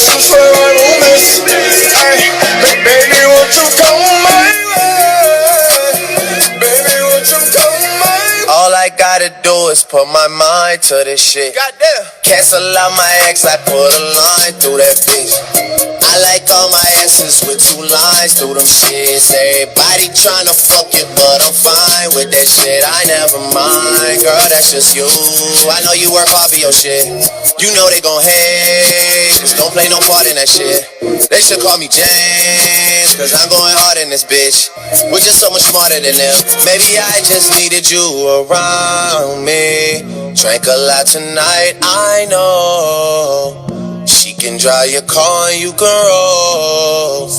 for my roommates. Ay, baby, won't you come my way? Baby, won't you come my way? All I gotta do is put my mind to this shit. Goddamn. Cancel out my ex, I put a line through that bitch. I like all my asses with 2 lines through them shits. Everybody tryna fuck it, but I'm fine with that shit. I never mind, girl, that's just you. I know you work hard for your shit. You know they gon' hate, just don't play no part in that shit. They should call me James, cause I'm going hard in this bitch. We're just so much smarter than them. Maybe I just needed you around me. Drank a lot tonight, I know. She can drive your car and you can roll.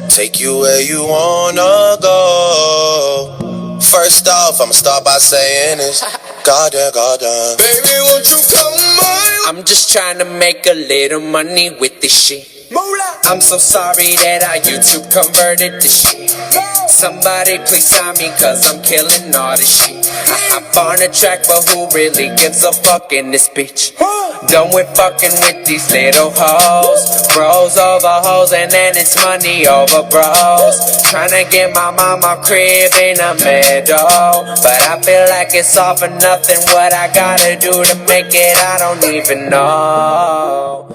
Take you where you wanna go. First off, I'ma start by saying this. Goddamn, goddamn. Baby, won't you come my? I'm just trying to make a little money with this shit. I'm so sorry that I YouTube converted this shit. Somebody please sign me cause I'm killing all this shit. I hop on a track, but who really gives a fuck in this bitch? Done with fucking with these little hoes. Bros over hoes and then it's money over bros. Tryna get my mama crib in a meadow, but I feel like it's all for nothing. What I gotta do to make it, I don't even know.